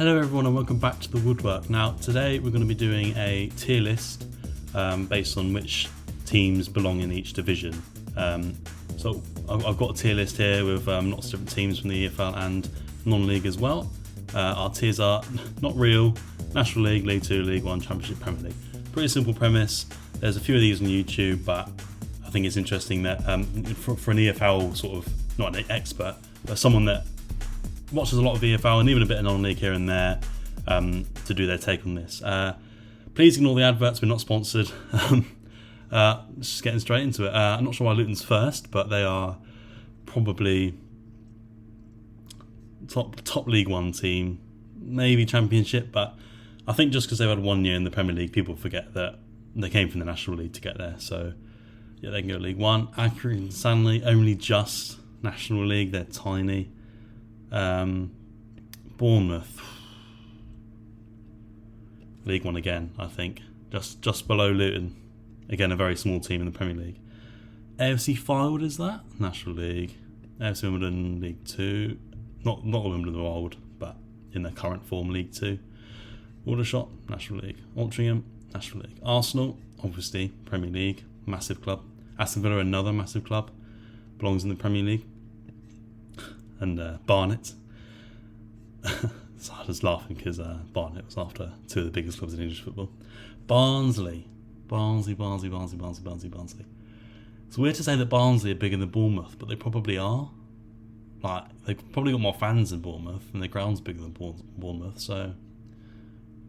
Hello everyone and welcome back to The Woodwork. Now today we're going to be doing a tier list based on which teams belong in each division. So I've got a tier list here with lots of different teams from the EFL and non-league as well. Our tiers are not real, National League, League 2, League 1, Championship, Premier League. Pretty simple premise. There's a few of these on YouTube, but I think it's interesting that for an EFL sort of, not an expert, but someone that watches a lot of EFL and even a bit of non-league here and there to do their take on this. Please ignore the adverts, we're not sponsored. Just getting straight into it. I'm not sure why Luton's first, but they are probably top League 1 team, maybe Championship, but I think just because they've had 1 year in the Premier League, people forget that they came from the National League to get there. So yeah, they can go League 1. Accrington and Stanley, only just National League, they're tiny. Bournemouth, League 1 again, I think, just below Luton, again a very small team in the Premier League. AFC Fylde, is that National League? AFC Wimbledon, League 2, not Wimbledon of old, but in their current form, League 2. Aldershot, National League. Altrincham, National League. Arsenal, obviously Premier League, massive club. Aston Villa, another massive club, belongs in the Premier League. And Barnet. So I was laughing because Barnet was after two of the biggest clubs in English football. Barnsley. Barnsley. It's weird to say that Barnsley are bigger than Bournemouth, but they probably are. Like, they've probably got more fans than Bournemouth, and their ground's bigger than Bournemouth. So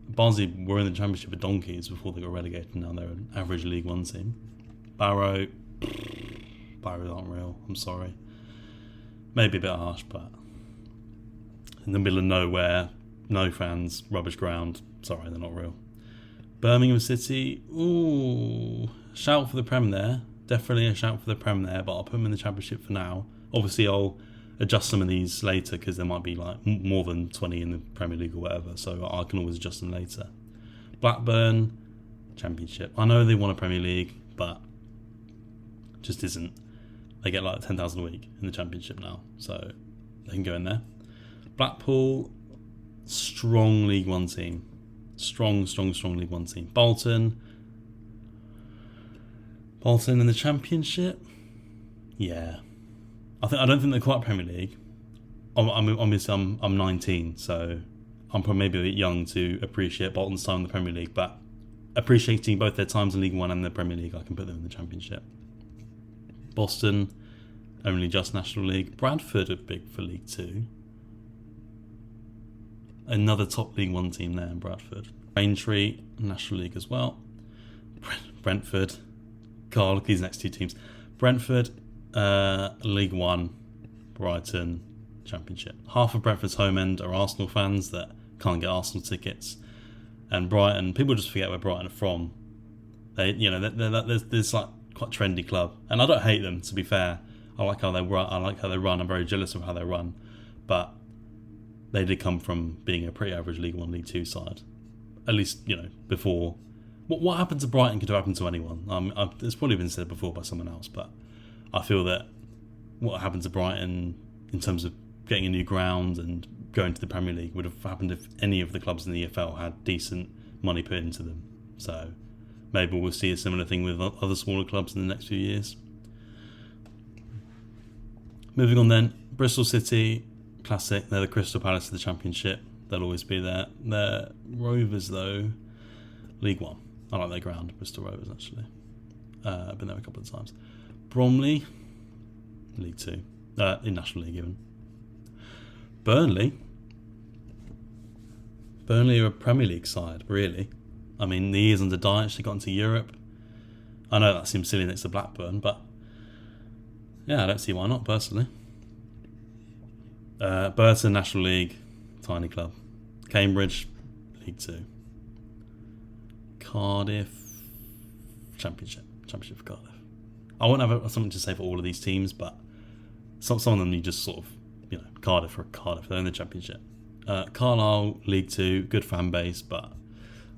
Barnsley were in the Championship for donkeys before they got relegated, and now they're an average League 1 team. Barrow aren't real, I'm sorry. Maybe a bit harsh, but in the middle of nowhere, no fans, rubbish ground. Sorry, they're not real. Birmingham City, ooh, shout for the Prem there. Definitely a shout for the Prem there, but I'll put them in the Championship for now. Obviously, I'll adjust some of these later because there might be like more than 20 in the Premier League or whatever, so I can always adjust them later. Blackburn, Championship. I know they won a Premier League, but just isn't. They get like 10,000 a week in the Championship now, so they can go in there. Blackpool, strong League 1 team. Strong League 1 team. Bolton in the Championship? Yeah. I don't think they're quite Premier League. Obviously, I'm 19, so I'm probably maybe a bit young to appreciate Bolton's time in the Premier League, but appreciating both their times in League 1 and the Premier League, I can put them in the Championship. Boston, only just National League. Bradford are big for League 2. Another top League 1 team there in Bradford. Braintree, National League as well. Brentford. God, look at these next two teams. Brentford, League 1. Brighton, Championship. Half of Brentford's home end are Arsenal fans that can't get Arsenal tickets. And Brighton, people just forget where Brighton are from. There's like quite trendy club, and I don't hate them, to be fair. I like how they run. I'm very jealous of how they run, but they did come from being a pretty average League 1, League 2 side, at least before. What happened to Brighton could have happened to anyone. It's probably been said before by someone else, but I feel that what happened to Brighton in terms of getting a new ground and going to the Premier League would have happened if any of the clubs in the EFL had decent money put into them. So maybe we'll see a similar thing with other smaller clubs in the next few years. Moving on then, Bristol City, classic. They're the Crystal Palace of the Championship. They'll always be there. They're Rovers though, League 1. I like their ground, Bristol Rovers actually. I've been there a couple of times. Bromley, League 2. In National League even. Burnley are a Premier League side, really. I mean, the years under Dyche, they got into Europe. I know that seems silly next to Blackburn, but yeah, I don't see why not, personally. Burton, National League, tiny club. Cambridge, League 2. Cardiff, Championship for Cardiff. I won't have something to say for all of these teams, but some of them you just sort of, Cardiff for Cardiff, they're in the Championship. Carlisle, League 2, good fan base, but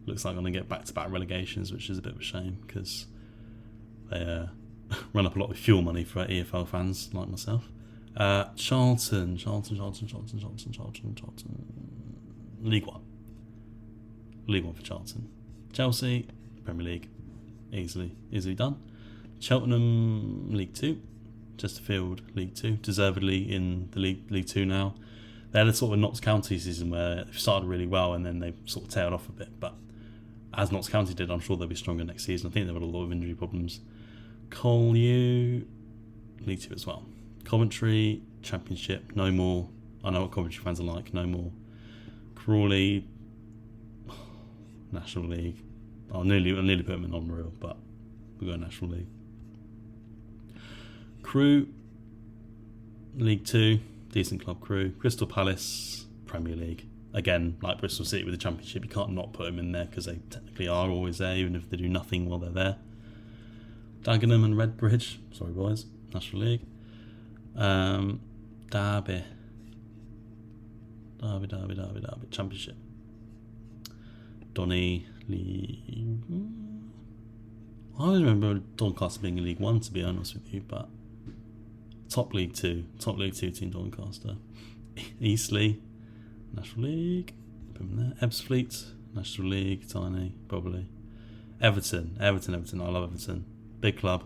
looks like I'm going to get back-to-back relegations, which is a bit of a shame because they run up a lot of fuel money for EFL fans like myself. Charlton. League One. League One for Charlton. Chelsea, Premier League. Easily done. Cheltenham, League Two. Chesterfield, League Two. Deservedly in the League Two now. They had a sort of Notts County season where they started really well and then they sort of tailed off a bit. But as Notts County did, I'm sure they'll be stronger next season. I think they've had a lot of injury problems. Collieu, League Two as well. Coventry, Championship, no more. I know what Coventry fans are like, no more. Crawley, National League. I nearly put them in Unreal, but we'll go National League. Crewe, League Two, decent club. Crewe. Crystal Palace, Premier League. Again, like Bristol City with the Championship, you can't not put them in there because they technically are always there, even if they do nothing while they're there. Dagenham and Redbridge, sorry boys, National League. Derby, Championship. Donny, League. I always remember Doncaster being in League One, to be honest with you, but top League Two team Doncaster. Eastleigh, National League. Put them there. Ebbsfleet, National League, tiny, probably. Everton. I love Everton. Big club.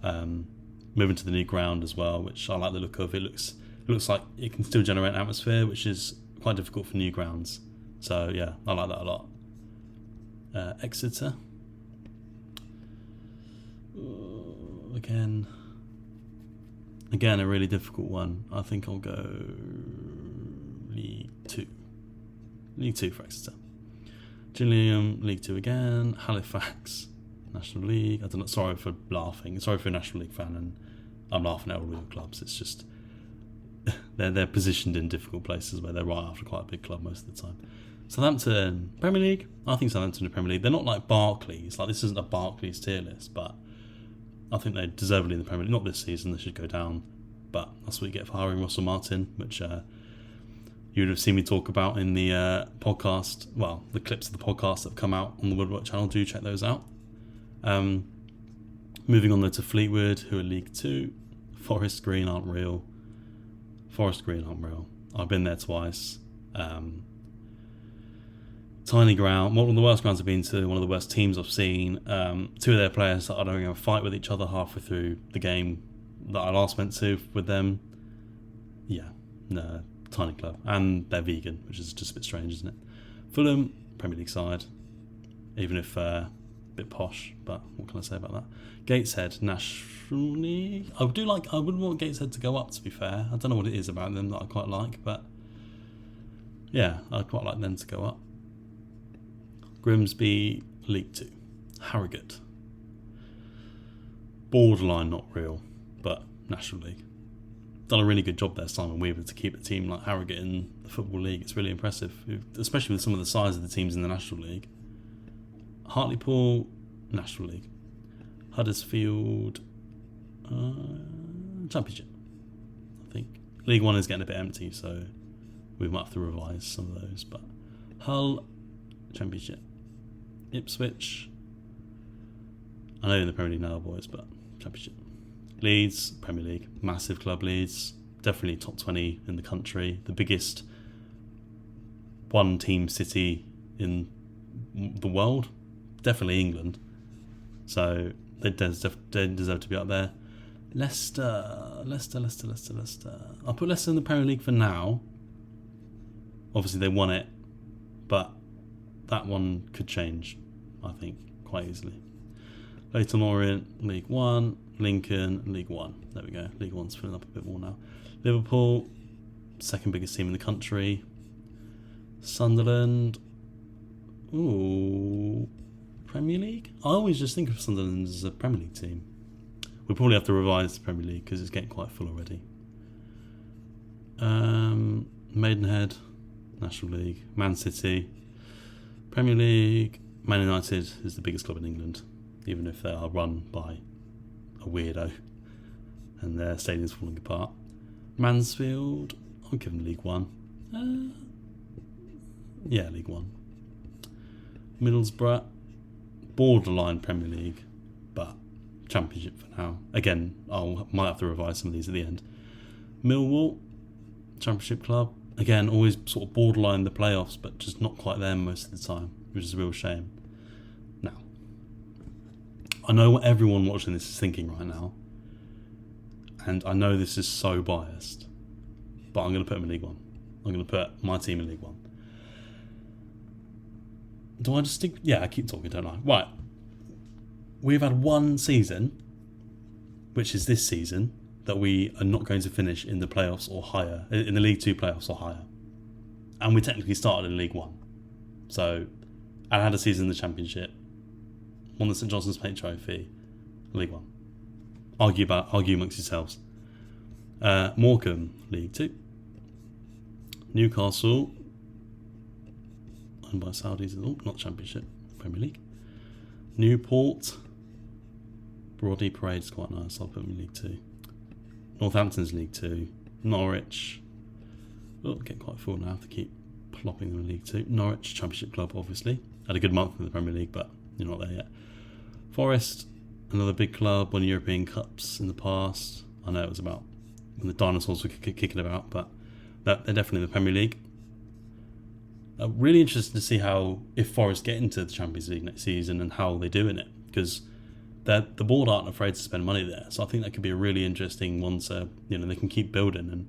Moving to the new ground as well, which I like the look of. It looks like it can still generate an atmosphere, which is quite difficult for new grounds. So yeah, I like that a lot. Exeter. Again, a really difficult one. I think I'll go League Two. League Two for Exeter. Gillingham, League Two again. Halifax, National League. I don't know. Sorry for laughing. Sorry for a National League fan, and I'm laughing at all real clubs. It's just they're positioned in difficult places where they're right after quite a big club most of the time. Southampton, Premier League. I think Southampton in Premier League. They're not like Barclays. Like, this isn't a Barclays tier list, but I think they're deservedly in the Premier League. Not this season. They should go down. But that's what you get for hiring Russell Martin, which you would have seen me talk about in the podcast. Well, the clips of the podcast that have come out on the Woodwork channel. Do check those out. Moving on though to Fleetwood, who are League Two. Forest Green aren't real. I've been there twice. Tiny ground. One of the worst grounds I've been to. One of the worst teams I've seen. Two of their players started having a fight with each other halfway through the game that I last went to with them. Yeah, no, tiny club. And they're vegan, which is just a bit strange, isn't it? Fulham, Premier League side. Even if a bit posh, but what can I say about that? Gateshead, National League. I wouldn't want Gateshead to go up, to be fair. I don't know what it is about them that I quite like, but yeah, I'd quite like them to go up. Grimsby, League Two. Harrogate. Borderline not real, but National League. Done a really good job there, Simon Weaver, to keep a team like Harrogate in the Football League. It's really impressive, especially with some of the size of the teams in the National League. Hartlepool, National League. Huddersfield, Championship, I think. League One is getting a bit empty, so we might have to revise some of those. But Hull, Championship. Ipswich, I know you're in the Premier League now, boys, but Championship. Leeds, Premier League. Massive club, Leeds. Definitely top 20 in the country. The biggest one-team city in the world. Definitely England. So they deserve to be up there. Leicester. I'll put Leicester in the Premier League for now. Obviously they won it, but that one could change, I think, quite easily. Leyton Orient, League One. Lincoln, League One. There we go. League One's filling up a bit more now. Liverpool, second biggest team in the country. Sunderland. Ooh, Premier League? I always just think of Sunderland as a Premier League team. We probably have to revise the Premier League because it's getting quite full already. Maidenhead, National League. Man City, Premier League. Man United is the biggest club in England, even if they are run by a weirdo and their stadium's falling apart. Mansfield, I'll give them League One. Yeah, League One. Middlesbrough, borderline Premier League, but Championship for now. Again, might have to revise some of these at the end. Millwall, Championship club. again, always sort of borderline the playoffs, but just not quite there most of the time, which is a real shame. Now, I know what everyone watching this is thinking right now, and I know this is so biased, but I'm going to put them in League One. I'm going to put my team in League One. Do I just stick? Yeah, I keep talking, don't I? Right. We've had one season, which is this season, that we are not going to finish in the playoffs or higher, in the League 2 playoffs or higher. And we technically started in League 1. So, I had a season in the Championship, won the St Johnstone's Paint Trophy, League 1. Argue amongst yourselves. Morecambe, League 2. Newcastle, owned by Saudis, not Championship, Premier League. Newport, Brody Parade's quite nice, I'll put them in League 2. Northampton's League 2. Norwich, get quite full now, I have to keep plopping them in League 2. Norwich, Championship club, obviously. Had a good month in the Premier League, but you're not there yet. Forest, another big club, won European Cups in the past. I know it was about when the dinosaurs were kicking about, but they're definitely in the Premier League. Really interested to see if Forest get into the Champions League next season and how they do in it, because the board aren't afraid to spend money there. So I think that could be a really interesting one to, they can keep building, and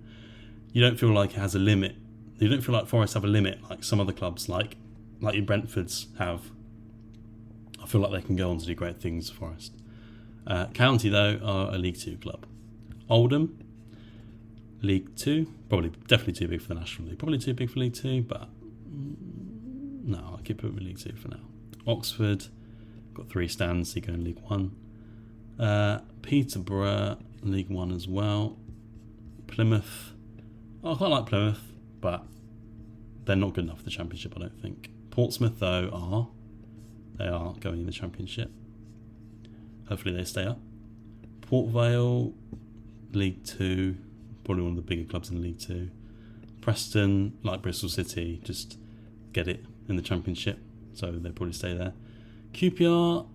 you don't feel like it has a limit. You don't feel like Forest have a limit like some other clubs, like your Brentfords have. I feel like they can go on to do great things for Forest. County, though, are a League 2 club. Oldham, League 2, definitely too big for the National League. Probably too big for League 2, but no, I'll keep it with League 2 for now. Oxford, got 3 stands, so you go in League 1. Peterborough, League 1 as well. Plymouth, I quite like Plymouth, but they're not good enough for the Championship, I don't think. Portsmouth, though, they are going in the Championship. Hopefully they stay up. Port Vale, League 2, probably one of the bigger clubs in League 2. Preston, like Bristol City, just get it in the Championship, so they'll probably stay there. QPR,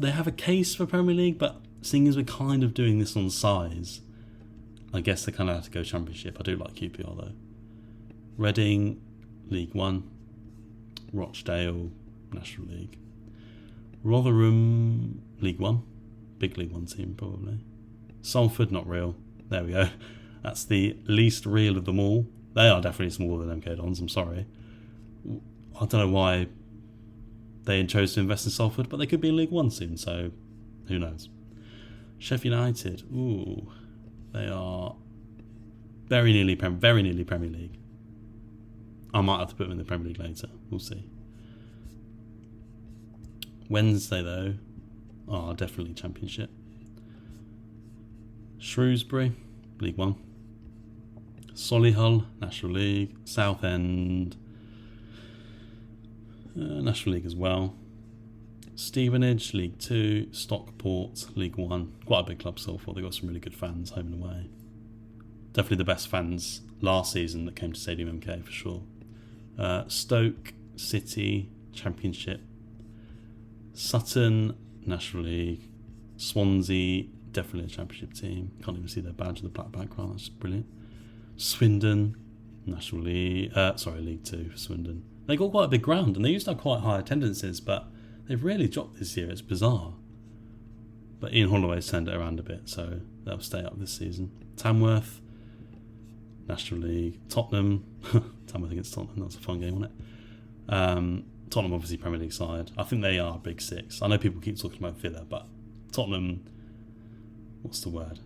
they have a case for Premier League, but seeing as we're kind of doing this on size, I guess they kind of have to go Championship. I do like QPR though. Reading, League 1. Rochdale, National League. Rotherham, League 1. Big League 1 team, probably. Salford, not real. There we go. That's the least real of them all. They are definitely smaller than MK Dons, I'm sorry. I don't know why they chose to invest in Salford, but they could be in League 1 soon, so who knows. Sheffield United, they are very nearly Premier League. I might have to put them in the Premier League later, we'll see. Wednesday, though, definitely Championship. Shrewsbury, League 1. Solihull, National League. Southend, National League as well. Stevenage, League 2. Stockport, League 1. Quite a big club so far. They've got some really good fans home and away. Definitely the best fans last season that came to Stadium MK for sure. Stoke City, Championship. Sutton, National League. Swansea, definitely a Championship team. Can't even see their badge in the black background. That's brilliant. Swindon, National League. League 2 for Swindon. They got quite a big ground, and they used to have quite high attendances, but they've really dropped this year. It's bizarre. But Ian Holloway's turned it around a bit, so they'll stay up this season. Tamworth, National League. Tottenham, Tamworth against Tottenham. That's a fun game, wasn't it? Tottenham, obviously, Premier League side. I think they are a big six. I know people keep talking about Villa, but Tottenham, what's the word?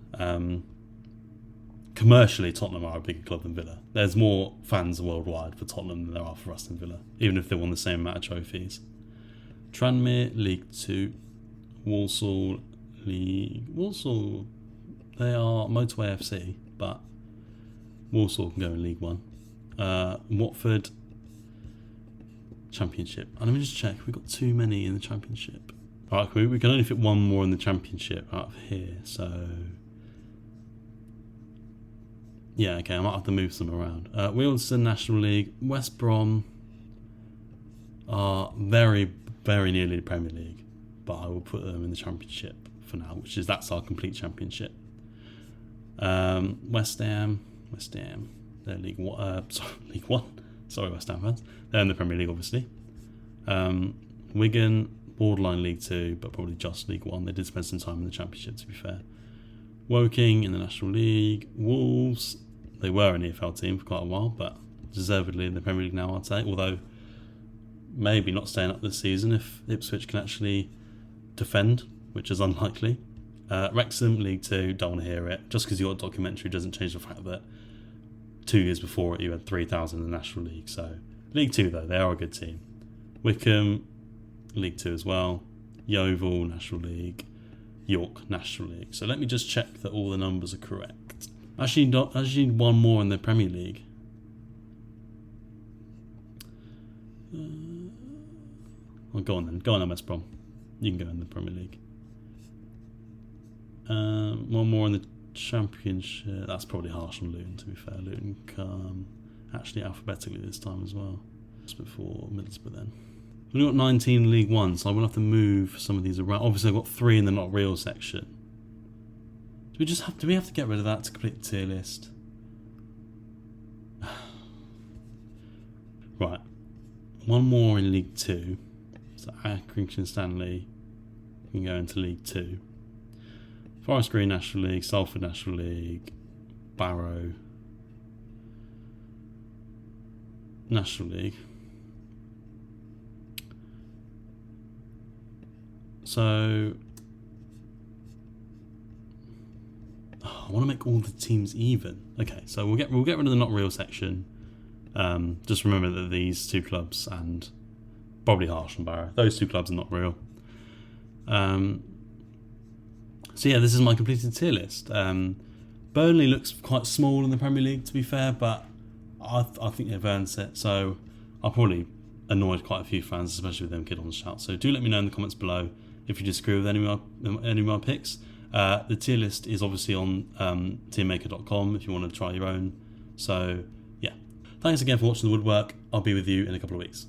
Commercially, Tottenham are a bigger club than Villa. There's more fans worldwide for Tottenham than there are for us in Villa, even if they won the same amount of trophies. Tranmere, League 2. Walsall, they are Motorway FC, but Walsall can go in League 1. Watford, Championship. And let me just check. We've got too many in the Championship. Alright, we can only fit one more in the Championship out of here, so... Yeah, okay, I might have to move some around. Wealdstone, National League. West Brom are very, very nearly the Premier League, but I will put them in the Championship for now, that's our complete Championship. West Ham, They're League One. League One. Sorry, West Ham fans. They're in the Premier League, obviously. Wigan, borderline League 2, but probably just League 1. They did spend some time in the Championship, to be fair. Woking in the National League. Wolves, they were an EFL team for quite a while, but deservedly in the Premier League now, I'd say. Although, maybe not staying up this season if Ipswich can actually defend, which is unlikely. Wrexham, League 2, don't want to hear it. Just because you got a documentary doesn't change the fact that 2 years before it you had 3,000 in the National League. So, League 2 though, they are a good team. Wickham, League 2 as well. Yeovil, National League. York, National League. So let me just check that all the numbers are correct. Actually, need one more in the Premier League. Well, go on then. Go on, MS Brom. You can go in the Premier League. One more in the Championship. That's probably harsh on Luton, to be fair. Luton come actually alphabetically this time as well. Just before Middlesbrough then. We've got 19 in League 1, so I will have to move some of these around. Obviously, I've got 3 in the not real section. Do we have to get rid of that to complete the tier list? Right. One more in League 2. So Accrington Stanley can go into League 2. Forest Green National League, Salford National League, Barrow National League. So I want to make all the teams even. Okay, so we'll get rid of the not real section. Just remember that these 2 clubs and probably Harsh and Barrow, those 2 clubs are not real. So yeah, this is my completed tier list. Burnley looks quite small in the Premier League, to be fair, but I think they've earned it. So I'll probably annoyed quite a few fans, especially with them kid on the shout. So do let me know in the comments below if you disagree with any of my picks. The tier list is obviously on tiermaker.com if you want to try your own. So yeah, thanks again for watching the woodwork. I'll be with you in a couple of weeks.